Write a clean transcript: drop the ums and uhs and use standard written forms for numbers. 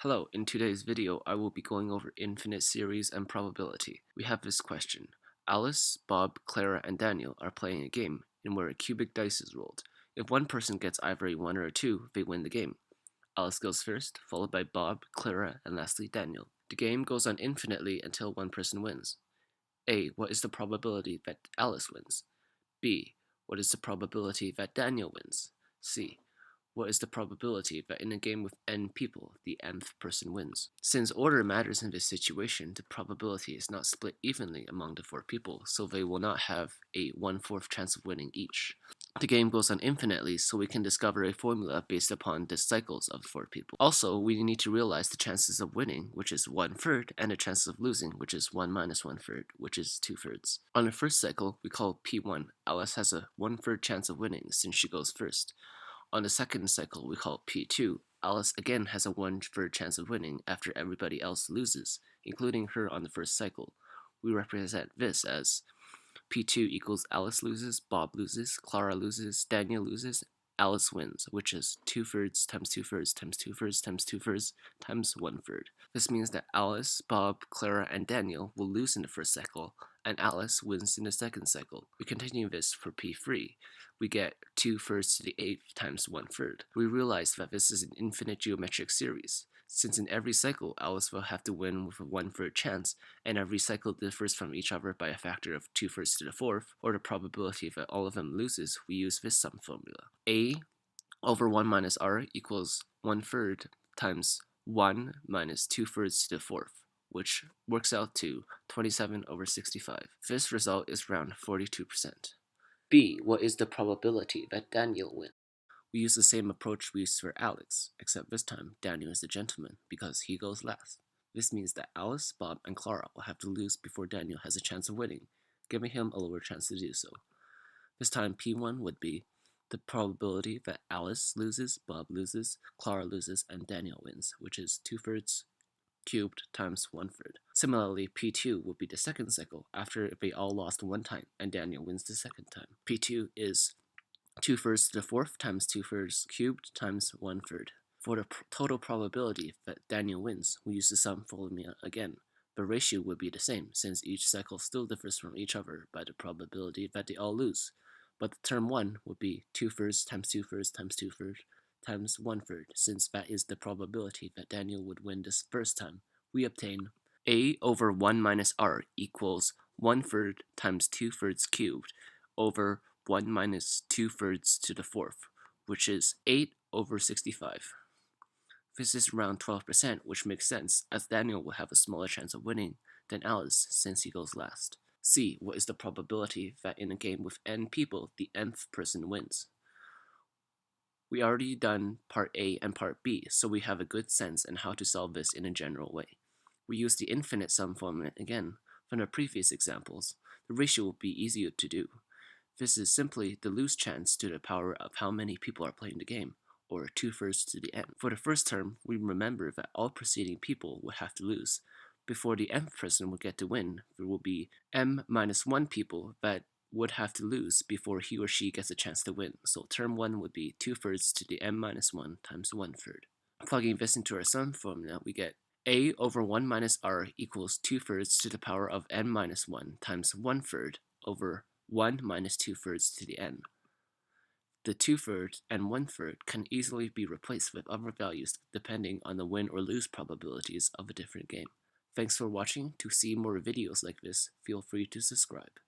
Hello, in today's video I will be going over infinite series and probability. We have this question. Alice, Bob, Clara, and Daniel are playing a game in where a cubic dice is rolled. If one person gets either a 1 or a 2, they win the game. Alice goes first, followed by Bob, Clara, and lastly Daniel. The game goes on infinitely until one person wins. A. What is the probability that Alice wins? B. What is the probability that Daniel wins? C. What is the probability that in a game with n people, the nth person wins? Since order matters in this situation, the probability is not split evenly among the 4 people, so they will not have a 1/4 chance of winning each. The game goes on infinitely, so we can discover a formula based upon the cycles of 4 people. Also, we need to realize the chances of winning, which is 1/3, and the chances of losing, which is 1 minus 1/3, which is 2/3. On the first cycle, we call P1. Alice has a 1/3 chance of winning since she goes first. On the second cycle, we call P2. Alice again has a 1/3 chance of winning after everybody else loses, including her on the first cycle. We represent this as P2 equals Alice loses, Bob loses, Clara loses, Daniel loses, Alice wins, which is 2/3 times 2/3 times 2/3 times 2/3 times 1/3. This means that Alice, Bob, Clara, and Daniel will lose in the first cycle, and Alice wins in the second cycle. We continue this for P3. We get 2/3 to the 8th times 1/3. We realize that this is an infinite geometric series, since in every cycle Alice will have to win with a 1/3 chance, and every cycle differs from each other by a factor of 2/3 to the 4th, or the probability that all of them loses. We use this sum formula. A over 1 minus r equals 1/3 times 1 minus 2/3 to the 4th, which works out to 27/65. This result is around 42%. B. What is the probability that Daniel wins? We use the same approach we used for Alex, except this time Daniel is the gentleman because he goes last. This means that Alice, Bob, and Clara will have to lose before Daniel has a chance of winning, giving him a lower chance to do so. This time P1 would be the probability that Alice loses, Bob loses, Clara loses, and Daniel wins, which is 2/3 cubed times 1/3. Similarly, P2 would be the second cycle after they all lost one time and Daniel wins the second time. P2 is 2/3 to the 4th times 2/3 cubed times 1/3. For the total probability that Daniel wins, we use the sum formula again. The ratio would be the same since each cycle still differs from each other by the probability that they all lose. But the term 1 would be 2/3 times 2/3 times 2/3 times 1/3, since that is the probability that Daniel would win this first time. We obtain A over 1 minus r equals 1/3 times 2/3 cubed over 1 minus 2/3 to the 4th, which is 8/65. This is around 12%, which makes sense, as Daniel will have a smaller chance of winning than Alice since he goes last. C. What is the probability that in a game with n people, the nth person wins? We already done part A and part B, so we have a good sense in how to solve this in a general way. We use the infinite sum formula again from the previous examples. The ratio will be easier to do. This is simply the lose chance to the power of how many people are playing the game, or 2/3 to the n. For the first term, we remember that all preceding people would have to lose. Before the nth person would get to win, there will be m minus 1 people that would have to lose before he or she gets a chance to win. So term 1 would be 2/3 to the m minus 1 times 1/3. Plugging this into our sum formula, we get a over 1 minus r equals 2/3 to the power of n minus 1 times 1/3 over 1 minus 2/3 to the n. The 2/3 and 1/3 can easily be replaced with other values depending on the win or lose probabilities of a different game. Thanks for watching. To see more videos like this, feel free to subscribe.